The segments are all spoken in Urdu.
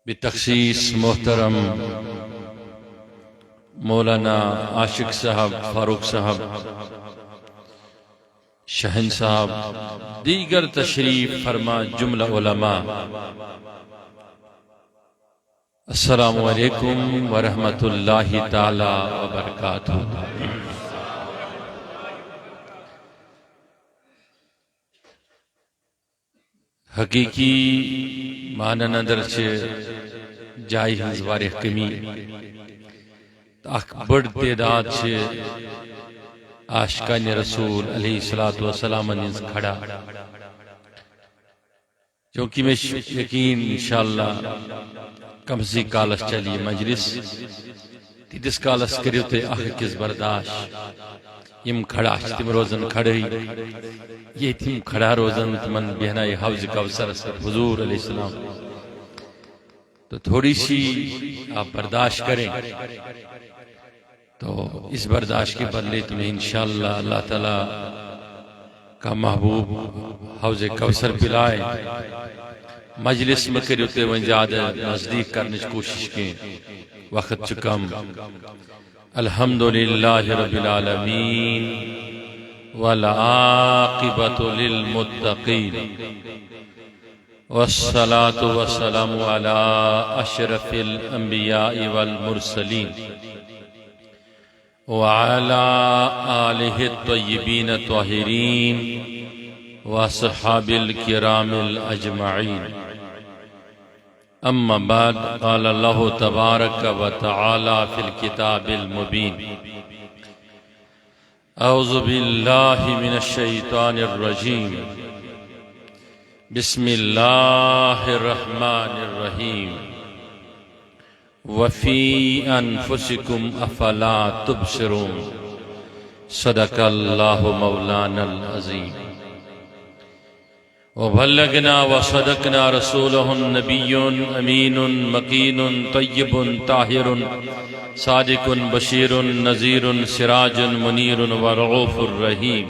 بتخصیص محترم مولانا عاشق صاحب، فاروق صاحب، شہن صاحب، دیگر تشریف فرما جملہ علماء، السلام علیکم ورحمۃ اللہ تعالی وبرکاتہ۔ حقیقی معنی اندر جائے ہز واریاہ کمی، اخ بڑ تعداد عاشقان رسول علیہ السلام نز کھڑا، چونکہ میں یقین انشاءاللہ کم سی کالس چلی مجلس تیتس کالس کریو تے اخ کس برداشت، یم کھڑا تم روزن کھڑے، یہ تم کھڑا روزن تمن بہنائی حوض کوثر حضور علیہ السلام، تو تھوڑی سی آپ برداشت کریں، تو اس برداشت کے بدلے تمہیں انشاءاللہ اللہ تعالی کا محبوب حوض کوثر پلائے۔ مجلس میں کریو تے ون زیادہ نزدیک کرنے کی کوشش کی، وقت چکم۔ الحمدللہ رب العالمین والعاقبۃ للمتقین والصلاة والسلام علی اشرف الانبیاء والمرسلین وعلى آلہ الطیبین الطاہرین واصحاب الکرام الاجمعین، اما بعد، قال اللہ تبارک و تعالی فی الکتاب المبین، اعوذ باللہ من الشیطان الرجیم، بسم اللہ الرحمن الرحیم، وفی انفسکم افلا تبصرون، صدق اللہ مولانا العظیم۔ وبلغنا وصدقنا رسوله النبی امین مکین طیب طاہر صادق بشیر نذیر سراج منیر ورعوف الرحیم،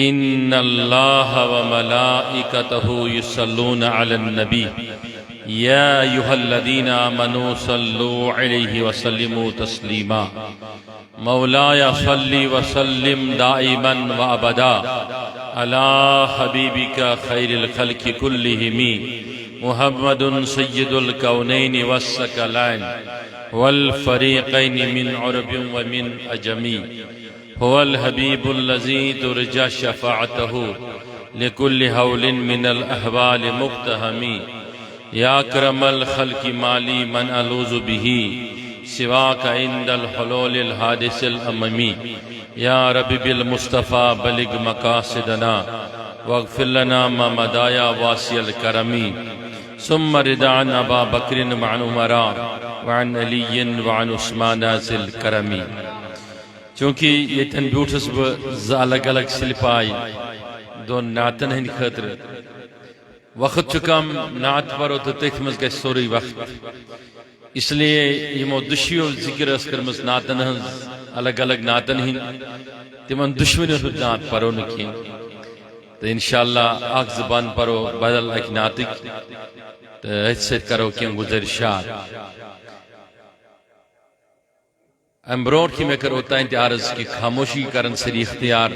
ان اللہ وملائکتہ یصلون علی النبی یا ایہا الذین آمنوا صلوا علیہ وسلموا تسلیما، مولایا صلی وسلم دائما وابدا علی حبیبک خیر الخلق کلہم، محمد سید الکونین والثقلین والفریقین من عرب ومن عجمی، هو الحبیب الذی ترجى شفاعته لكل حول من الاحوال مقتحم، یا اکرم الخلق مالی من الوذ به سواک عند الحلول الحادث الاممی، یا رب بالمصطفى بلغ مقاصدنا واغفر لنا ما مدایا واسع الکرمی، ثم رضا عن ابا بکر وعن عمر وعن علی وعن عثمان ذی الکرمی۔ چونکہ یہ تن بیوٹھس بہ الگ الگ سلپائی دون نعتن ہند خاطر، وقت چکم نعت پرو تو تیتھ مز گئے سوری وقت، اس لیے یمو دشیو ذکر اس کرمس نعتن ہنز الگ الگ نعتن ہند تمن دشمن ہند نعت پرو نکین، تو انشاءاللہ آگ زبان پرو بدل ایک نعتک تو حیثیت کرو کیم گزرشات۔ امبرور کی میں کروتا انتعارض کی خاموشی کرن سری اختیار،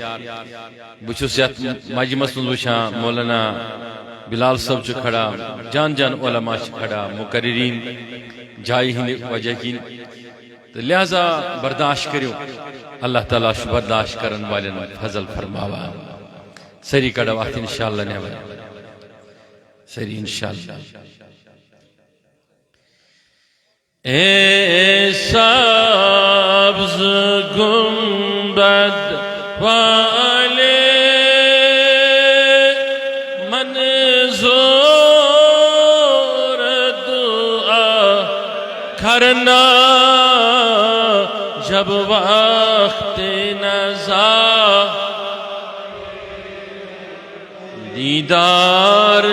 بچوس یات مجمس نوشاں مولانا بلال صاحب چو کھڑا، جان جان علماء چو کھڑا، مقررین جائی ہی وجہ کی، تو لہذا برداشت کریو، اللہ تعالیٰ شو برداشت کرن والن فضل فرماوا۔ سری کڑا وقت انشاءاللہ نیوہ سری انشاءاللہ۔ اے سبز گنبد والے منظور دعا کرنا، جب وقت نزا دیدار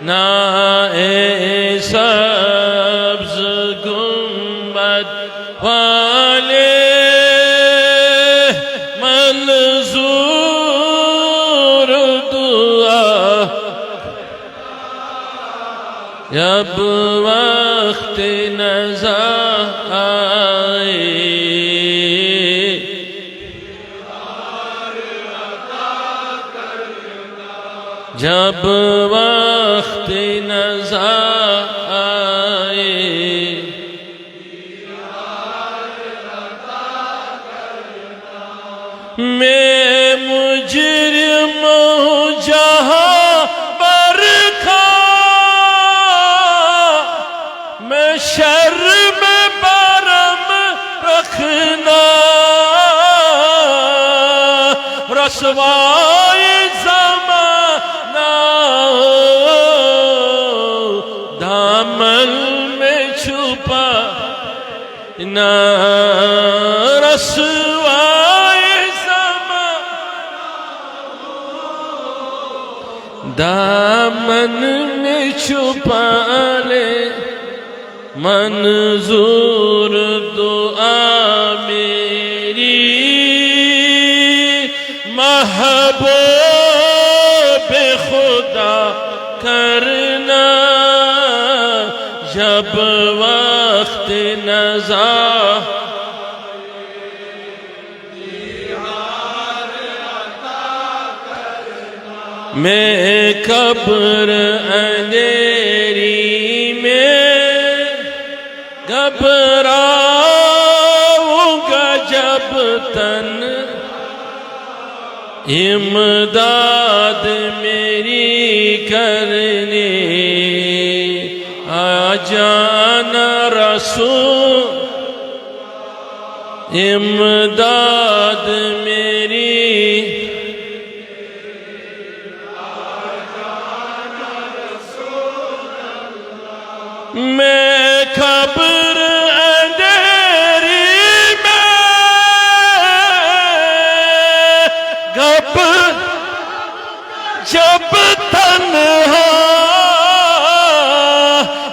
نا، اے سبز گنبد والے منظور دعا جب وقت نزا آئے جب وقت نزا آئے میں مجرم ہوں جہاں پر تھا میں شر میں برم رکھنا رسوائی زمانہ دامن میں چھپا نہ رسوائی زمانہ دامن میں چھپا لے منظور دعا میری محبوب خدا کرنا جب وقت نزا میں قبر اندھیری میں گھبراؤں گا جب تن امداد میری کرنے آ جانا رسول امداد میری میں قبر اندھیری میں جب تنہا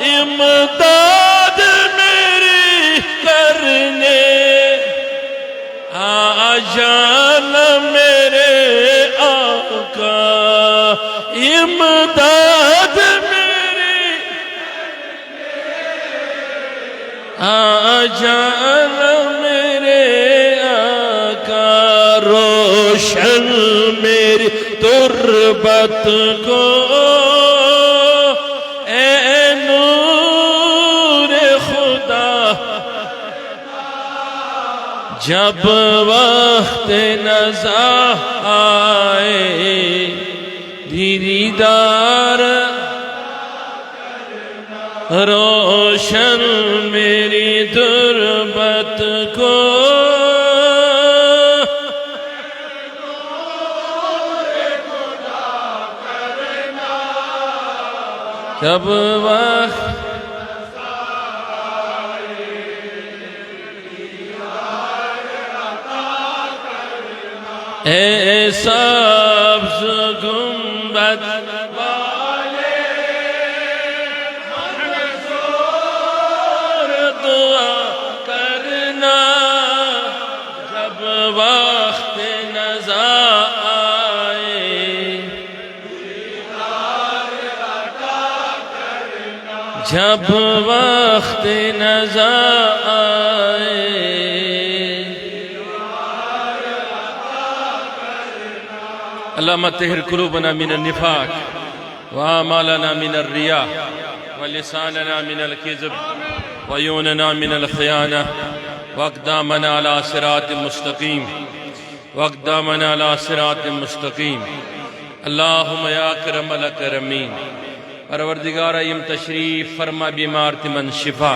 امداد میری کرنے آ جانا میرے آقا امداد آ جانا میرے آقا روشن میری تربت کو اے نور خدا جب وقت نزا آئے دیدار روشن میری تربت کو جب وقت اے سبز گنبد والے منظور دعا کرنا جب وقت نزا آئے جب وقت نزا آئے اللهم طهر قلوبنا من النفاق وآمالنا من الرياء ولساننا من الكذب وعيوننا من الخيانة واقدامنا على صراط مستقيم واقدامنا على صراط مستقيم اللهم يا اکرم الاکرمین پروردگارہ یم تشریف فرما بیمار تمن شفا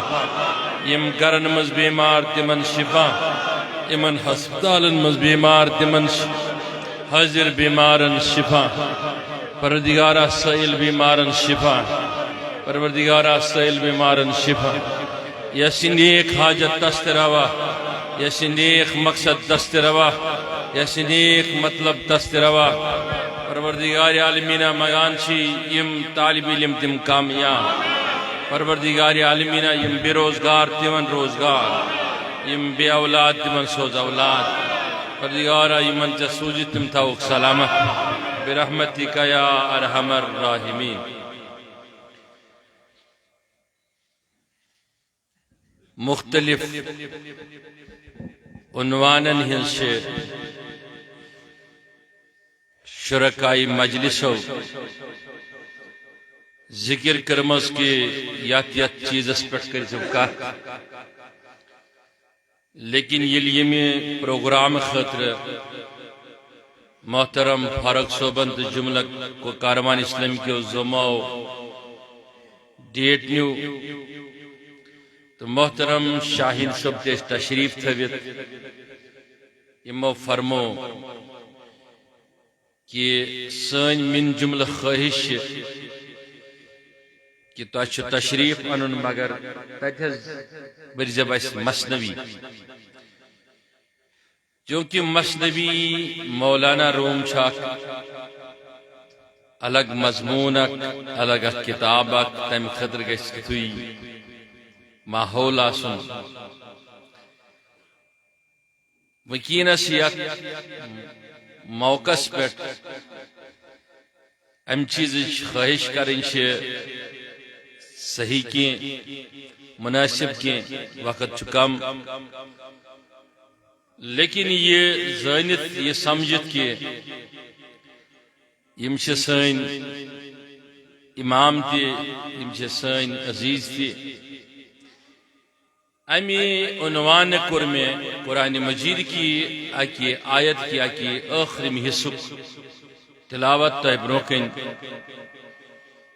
یم گرن مز بیمار تمن شفا یمن ہسپتالن مز بیمار تمن حاضر بیمارن شفا پروردگارہ سائل بیمارن شفا پروردگارہ سائل بیمارن شفا یس نیک حاجت دست روا یس نیک مقصد دست روا یس نیک مطلب دست روا پروردگار عالمینہ مگان چی یم طالب علم تم کامیاب پروردگار عالمینہ یم بے روزگار تمن روزگار یم بے اولاد تمن سوز اولاد پروردگارہ یمن جسوجی تم تھوک سلامت برحمتک یا ارحم الراحمین. مختلف عنوانن ہنز شرکائی مجلسو ذکر کرمز کہ یت چیزس پہ کرو کت لیکن یہ پروگرام خاطر محترم فاروق صوبن تو جملہ کو کاروان اسلام کے زمو ڈیٹ نیو تو محترم شاہین صوب تیس تشریف تھویت یمو فرمو کہ سن من جملہ خواہش کہ تو تشریف انن مگر برزب اس مثنوی چونکہ مثنوی مولانا روم چھاک الگ مضمون الگ کتاب تم خطر گئی ماحول آسن وکینس یت موقع پہ ام چیز خواہش کریں صحیح کی مناسب کی وقت کم لیکن یہ زانت یہ سمجھت کہ یم سن امام تی یم سن عزیز تی امی عنوان کور میں قرآن مجید کی اکی آیت کی اکی آخری حصہ تلاوت تو بروکن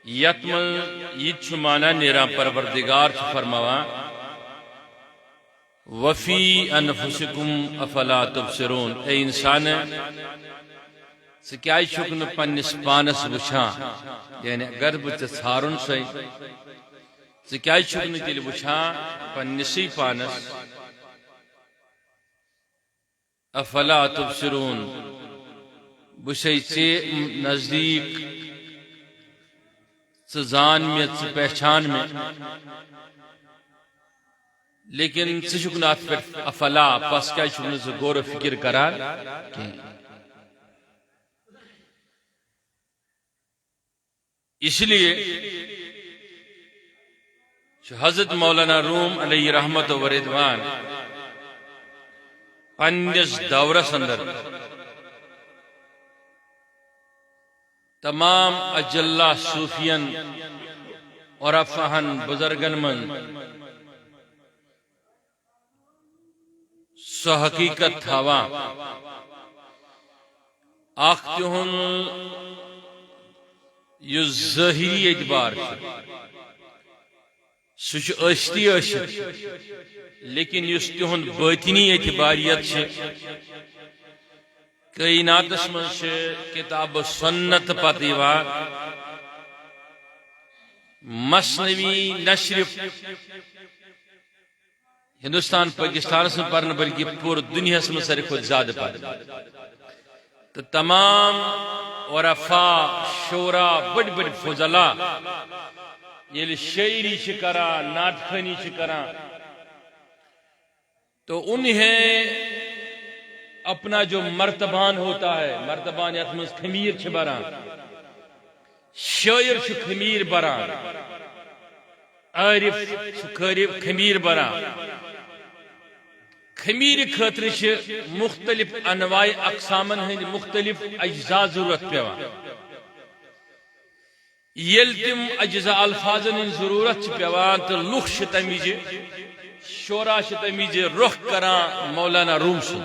یتمل یہ مانا نیرا پروردگار فرماوا وفی انفسکم افلا تبصرون اے انسان سکیائی چھکن پنس پانس وچھان یعنی اگر بچ ژھارن سی سکیائی چھکن تیل وچھان پنسی پانس افلا تبصرون بچھئی ژے نزدیک زان میں پہچان میں لیکن ثکنات پہ افلا پس کیا چھکن سے غور و فکر کران اس لیے حضرت مولانا روم علیہ رحمت و رضوان پنس دورس اندر تمام اجلہ صوفین اور افہن بزرگن من سو حقیقت تھاوا آختہن یہ ظاہری اعتبار سوچ اشتی اشت لیکن یہ تہن باطنی اعتباریت کائنات من کتاب سنت پتہ مثنوی نشرف ہندوستان پاکستان سے پڑھنے بلکہ پور دنیا میں ساری خود زیادہ پڑھ تو تمام عرفاء شورا بڑی بڑی فضلاء یہ شاعری کرا ناٹخانی کرا تو انہیں اپنا جو مرتبان ہوتا ہے مرتبان یتمز خمیر بران شاعر خمیر بران عارف خمیر بران خمیر خاطر مختلف انواع اقسامن ہند مختلف اجزاء ضرورت پیوان یل تم اجزاء الفاظن ضرورت پیوان تو لوگ تمیج شورا تمیج رخ کران مولانا روم سے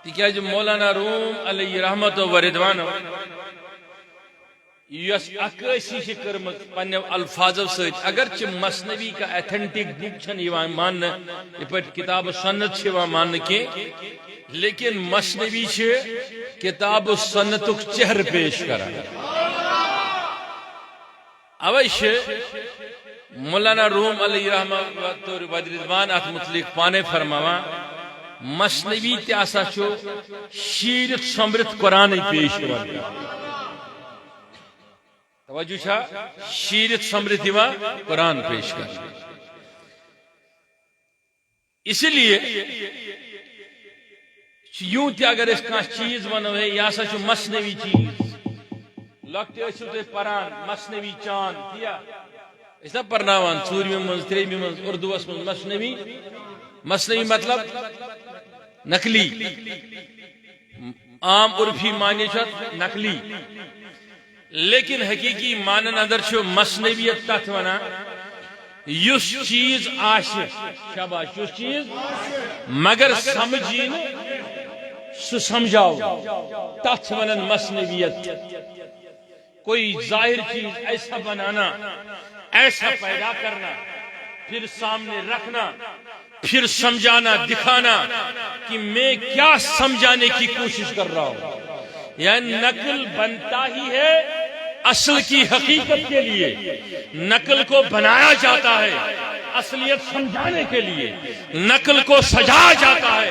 تکیاز مولانا روم علیہ رحمت و رضوان یس عکاسی کرمت پنہ الفاظو ست اگرچہ مثنوی کا ایتھنٹک بک چھن یوان مان یہ پٹ کتاب سنت چھ مان کی لیکن مثنوی چھ کتاب سنتک چہر پیش کرا اوش مولانا روم علیہ رحمت و رضوان ات متعلق پانے فرماوا مثنوی تیاسا چھو شیرت سمرت قرآن پیش کرا توجہ چھا شیرت سمرت دیوا قرآن پیش کر اس لیے یوں تی اگر اس کا چیز ونو ہے یا سا چھو مثنوی چیز لگتے اسو تے پران مثنوی چاند دیا اس نا پرناوان ژوٗرمہِ منٛز ترٛیٚیمہِ منٛز اردوٗوس منٛز مصنوی مصنوی مطلب نقلی عام عرفی معنی چھُ اتھ نقلی لیکن حقیقی مانن اندر چھُ مصنویت تتھ ونان یُس چیز آسہِ شاباش یُس چیز مگر سمجھی نہٕ سُہ سمجھاو تتھ چھِ ونان مصنویت کوئی ظاہر چیز ایسا بنانا ایسا پیدا کرنا پھر سامنے رکھنا پھر سمجھانا دکھانا کہ میں کیا سمجھانے کی کوشش کر رہا ہوں یعنی نقل بنتا ہی ہے اصل کی حقیقت کے لیے نقل کو بنایا جاتا ہے اصلیت سمجھانے کے لیے نقل کو سجایا جاتا ہے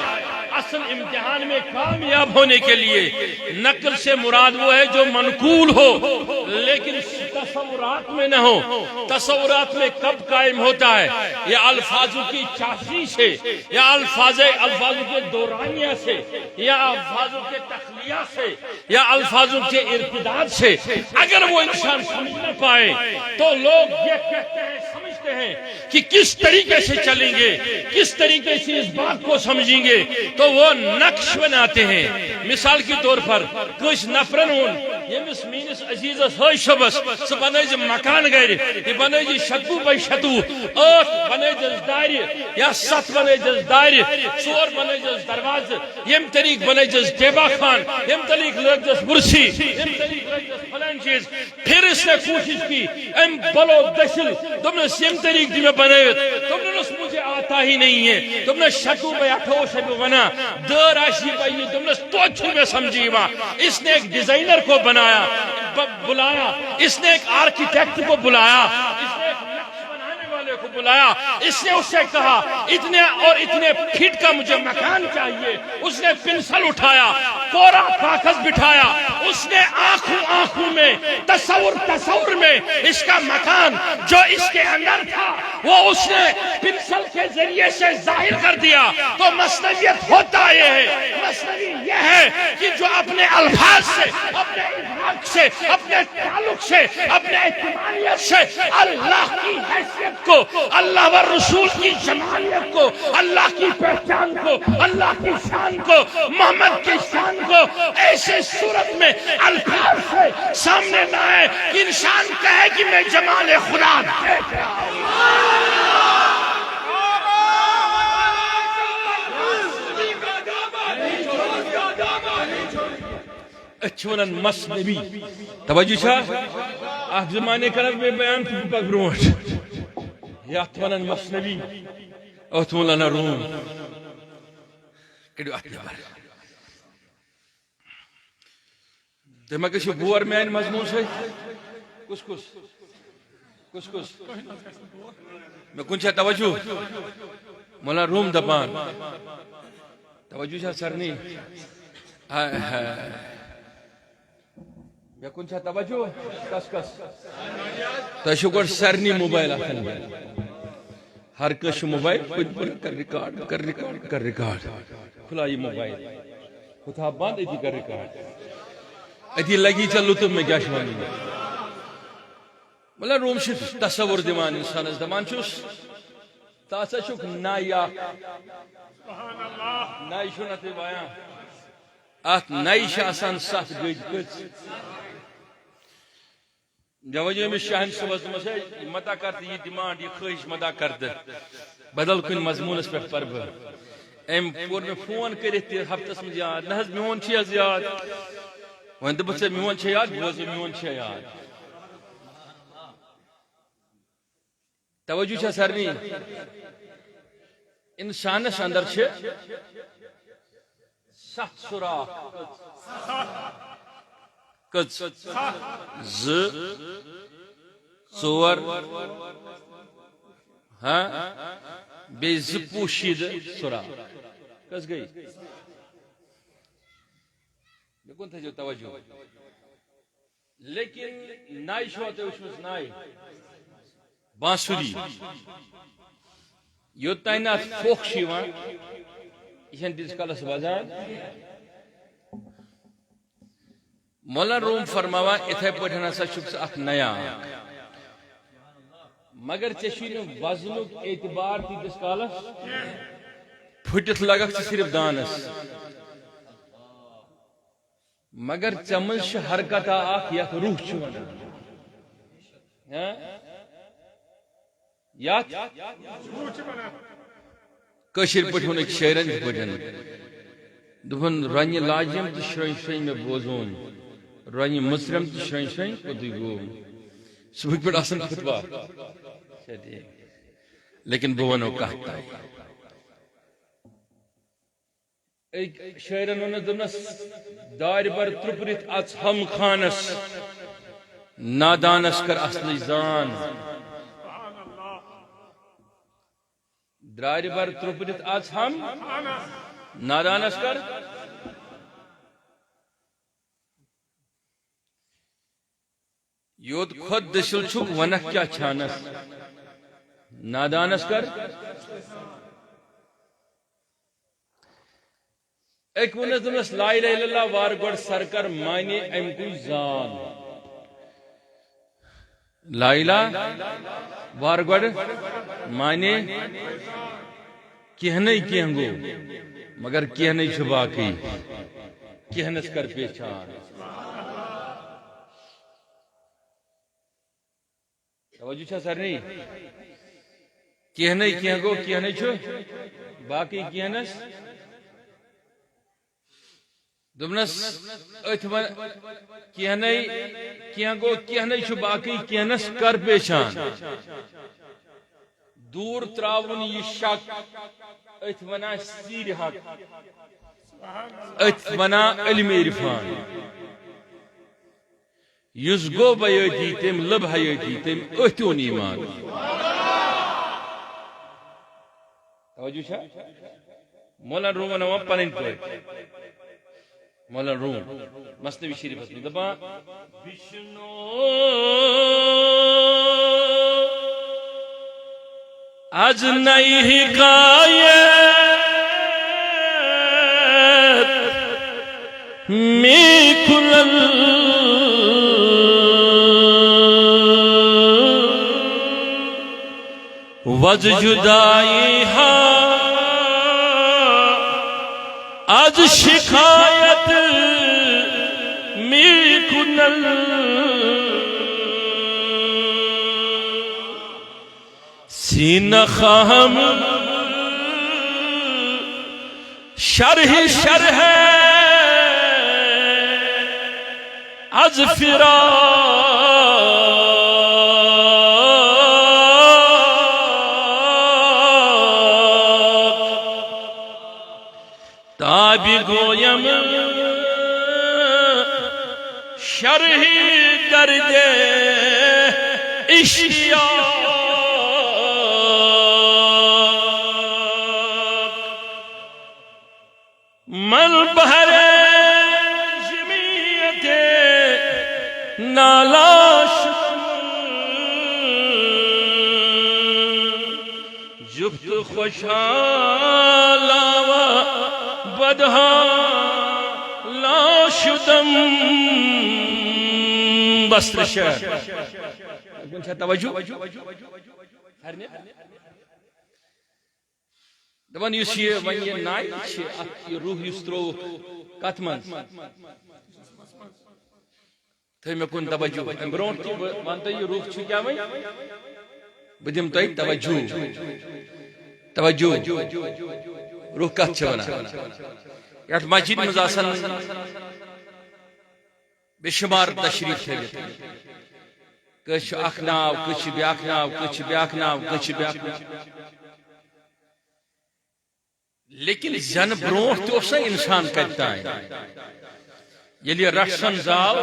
اصل امتحان میں کامیاب ہونے کے لیے نقل سے مراد وہ ہے جو منقول ہو لیکن تصورات میں نہ ہو تصورات میں کب قائم ہوتا ہے یا الفاظوں کی چاشنی سے یا الفاظوں کے دورانیہ سے یا الفاظوں کے تخلیہ سے یا الفاظوں کے ارتداد سے اگر وہ انسان سمجھ نہ پائے تو لوگ یہ کہتے ہیں سمجھتے ہیں کہ کس طریقے سے چلیں گے کس طریقے سے اس بات کو سمجھیں گے تو وہ نقش بناتے ہیں مثال کے طور پر کچھ نفرن ہون یمس مینس عزیزس ہے شبس سہ بنائے مکان گھر یہ بنائے شتوہ بائی شتوہ 8 بنائے دار یا 7 بنائے دار 4 بنائے دروازہ یم طریق بنائے ٹیبا خان یم طریق لگس برسی یم طریق لگس فلان چیز پھر اس نے کوشش کی ام بلو دشل تم نے یم طریق دی میں بنائے تم نے مجھے آتا ہی نہیں ہے تم نے شتوہ بائی 8 سے بھی بنا دار آشی بائی تم نے تو میں سمجھی وا اس نے ایک ڈیزائنر کو بلایا اس نے ایک آرکیٹیکٹ کو بلایا اس نے ایک نقش بنانے والے کو بلایا اس نے اس سے کہا اتنے اور اتنے فٹ کا مجھے مکان چاہیے اس نے پنسل اٹھایا کوڑا کاغذ بٹھایا اس نے آنکھوں میں تصور میں اس کا مکان جو اس کے اندر تھا وہ اس نے پنسل کے ذریعے سے ظاہر کر دیا تو مصنویت ہوتا یہ ہے مصنوی یہ ہے کہ جو اپنے الفاظ سے اپنے ادراک سے اپنے تعلق سے اپنے اعتمادیت سے اللہ کی حیثیت کو اللہ و رسول کی جمالیت کو اللہ کی پہچان کو اللہ کی شان کو محمد کی شان کو ایسے صورت میں الفاظ سے سامنے نہ آئے کہ انسان کہے کہ میں جمال خدا دیکھ رہا ہوں اچھونن مصنوی توجہ چھا اخ زمانے کرد میں بیان تو پک برونٹ یات ونن مصنوی ات مولانا روم کڑو ات نبر تمہ کچھ بور میان مضمون سے کس میں کن چھا توجہ مولانا روم دپان توجہ چھا سرنی میں کن چھا توجہ کس تو شکر سرنی موبائل آخن ہر کش موبائل کر ریکارڈ کھلا یہ موبائل خدا بند ایتی کر ریکارڈ ایتی لگی چلو تم میں کیا شوانی ملا روم شد تصور دیمان انسان از دمان چوس تاسا شک نایا نائی شنت بایا ات نائی شاسان ساتھ گج کچ جوجہ میں شاہن صبح مسے متا کرتے یہ ڈیمانڈ یہ خواہش متا کرتے بدل کن مضمون اس پر پرب ایم پور میں فون کرتے ہفتس میں یاد نہز میون چھ یاد وہاں دبت سے میون چھ یاد بوزے میون چھ یاد توجہ چھا سرنی انسان اندر چھ 7 سوراخ کچ ز ژور بے ز پوشید سوراخ کس گئی میں کون تھا جو توجہ لیکن نائی شوتے اس نائی بانسوری یوتائنات فوق شیوان یہ دیس کالس بازان مولانا روم فرماوا اتھے پٹھنا سا شکس اخ نیا مگر ژےٚ وزنُک اعتبار تیٖتِس کالس پھُٹِتھ لگکھ ژٕ صرف دانس مگر ژےٚ منٛز چھِ حرکتا اکھ یتھ روح چھِ ونان یتھ کٲشِر پٲٹھۍ ووٚن أکۍ شٲعرن یِتھ پٲٹھۍ دوٚپُن رۄنہِ لاجِم تہٕ شرٛوٚنۍ شرٛوٚنۍ مےٚ بوزوُن رۄنہِ مٕژرٮ۪م تہٕ شرٛوٚنۍ شرٛوٚنۍ کوٚتُے گوم صبحٕکۍ پٮ۪ٹھ آسان خُطبہ لیکن بہٕ ونو کتھ تۄہہِ أکۍ شٲعرن ووٚنُس دوٚپنس دارِ بر ترٛوپرِتھ اژ ہم خانس نادانس کر اصلٕچ زان دارِ بر ترٛوپرِتھ اژ ہم نادانس کر یوت خود دٔسِل چھُکھ ونکھ کیٛاہ چھانس نادانس کر أکۍ ووٚننس دوٚپنس لا اِلہ الا اللہ وارٕ گۄڈٕ سرکر مانے امہِ کُے زان لا الہ وارٕ گۄڈٕ مانے کینٛہہ کینٛہہ گوٚو مگر کینٛہہ چھُ باقٕے کینٛہہ کر پہچان توجہ چھا سارنٕے کینٛہہ گوٚو کینٛہہ چھُ باقٕے کینٛہہ دوٚپنس أتھۍ ون کینٛہہ گوٚو کینٛہہ چھُ باقٕے کینٛہہ کر پہچان دوٗر تراوُن یہِ شک أتھۍ ونان سیٖرِ حق أتھۍ ونان علمِ عرفان یُس گوٚو بیٲتی تٔمۍ لٔب حیٲتی تٔمۍ أتھۍ اوٚن ایٖمان توجہ چھا مولانا روم وناوان پنٕنۍ پٲٹھۍ مولانا روم مثنوی شریفس منٛز دپان وشنو از نئی حکایت میں کھلل وز جدائی ہا از شکایت می کنل سینہ خواہم شرح از تابی گویم شرح درد اشتیاق من بہر جمیعت نالاش جفت خوشحالا و بدحالا شدم بسر شہر توجہ دپان یُس یہِ وۄنۍ یہِ ناے چھِ اتھ یہِ روح یُس ترٛووُکھ کتھ منٛز تھٲیِو مےٚ کُن توجہ امہِ برونٛٹھ تہِ بہٕ ونہٕ تۄہہِ یہِ روح چھُ کیٛاہ وۄنۍ بہٕ دِمہٕ تۄہہِ توجہ روح کتھ چھِ ونان یتھ مسجد منٛز آسان بے شُمار تشریٖف تھٲوِتھ کٲنٛسہِ چھُ اکھ ناو کٲنٛسہِ چھِ بیٛاکھ ناو کٲنٛسہِ چھِ بیٛاکھ ناو کٲنٛسہِ چھِ بیٛاکھ ناو لیکن زن برونٛٹھ تہِ اوس نہ انسان کتہِ تانۍ ییٚلہِ یہِ رچھن زاو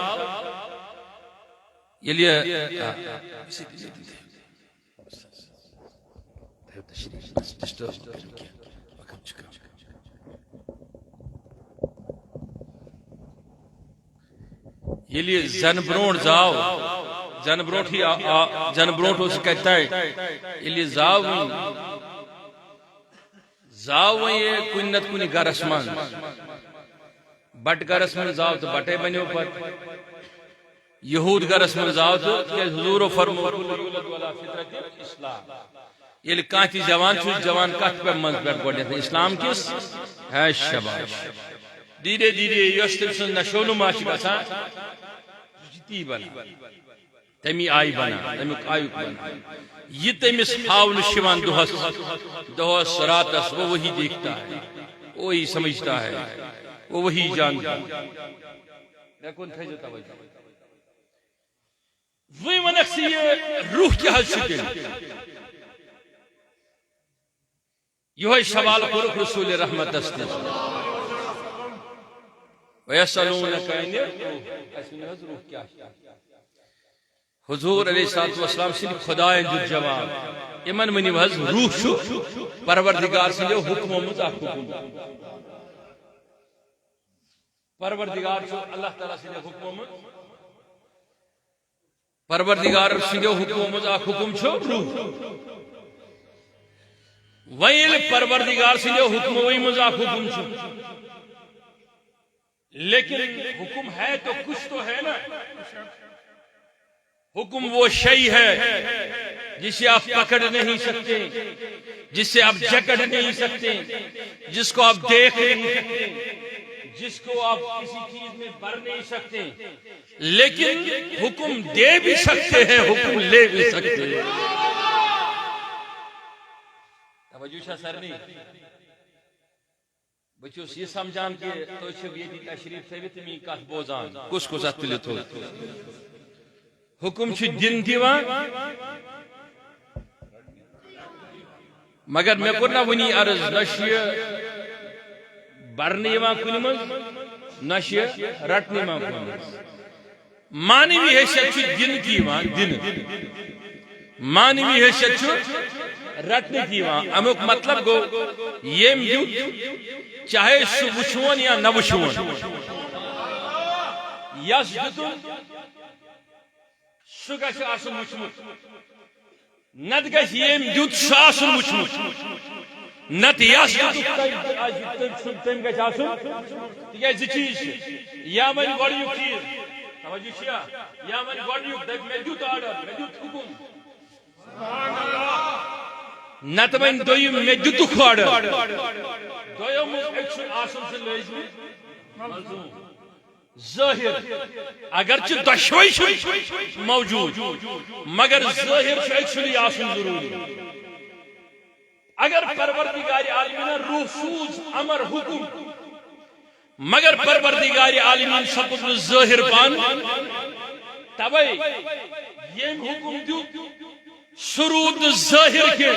ییٚلہِ ییٚلہِ زن برونٛٹھ زاو زن برونٛٹھٕے زن برونٛٹھ اوس کتہِ تانۍ ییٚلہِ یہِ زاو زاو وۄنۍ کُنہِ نتہٕ کُنہِ گرس منٛز بٹہٕ گرس منٛز زاو تہٕ بٹے بنیو پتہٕ یہود گرس من زاو تو حضور فرمو فطرت اسلام یل کانتی جوان چھ جوان کت پہ من پہ گوڈنیتھ اسلام کس ہے شباش دھیرے دھیرے یس تم سن نشو نما گھان تی بنا تمی آئی بنا تمیک آیک بنا یہ تمس ہاؤن دہس دہس راتس وہ وہی دیکھتا ہے وہی سمجھتا ہے وہ وہی جانتا ہے وہی ونک سے یہ روح کیا حل یہ سوال کورک رسول رحمت است ویسألونک عن الروح کیا حضور علیہ السلام سن خدائن دیت جواب امن ونیو حض روح شو پروردگار سنجو حکم مز اخ حکم پروردگار شو اللہ تعالی سنجو حکم پروردگار سنجو حکم مز اخ حکم چھو روح ویل پروردگار سنجو حکم وی مز اخ حکم چھو لیکن حکم ہے تو کچھ تو ہے نا حکم وہ شئی ہے جسے آپ پکڑ نہیں سکتے جسے آپ جکڑ نہیں سکتے جس کو آپ دیکھ نہیں سکتے جس کو آپ کسی چیز میں بھر نہیں سکتے لیکن حکم دے بھی سکتے ہیں حکم لے بھی سکتے ہیں توجہ شاہ سر نہیں بچوس یہ سمجھان کہ تو چھو یہ تشریف سے بھی تمہیں کات بوزان کس کو ذات تلیت ہو حکم چھ دن دیوان مگر میں کرنا ونی عرض نشی برنی وان کنی مز نشی رٹنی وان کنی مز مانوی حیثیت چھ دن دیوان دن مانوی حیثیت چھ رٹنی دیوان امیک مطلب گو یہ میوت چاہے سو وچھون یا نہ وچھون یس دتن سو گژھِ آسُن وُچھمُت نتہٕ گژھِ ییٚمۍ دیُت سُہ آسُن وُچھمُت نتہٕ یس دیُت تٔمۍ گژھِ آسُن تِکیٛازِ زٕ چیٖز چھِ یا وۄنۍ گۄڈنیُک چیٖز توجہ چھا یا وۄنۍ گۄڈنیُک دپہِ مےٚ دیُت آرڈر مےٚ دیُت حُکُم نتہٕ وۄنۍ دوٚیِم مےٚ دیُتُکھ آرڈر دوٚیِم أکۍ سُنٛد آسُن سُہ لٲزمی ظاہر اگرچہ دشوئی موجود مگر ظاہر ایک سلی آسن ضروری اگر پروردگار عالمین روح سوز امر حکم مگر پروردگار عالمین سپد ظاہر پان تبئی یہ حکم دیو سرود ظاہر کے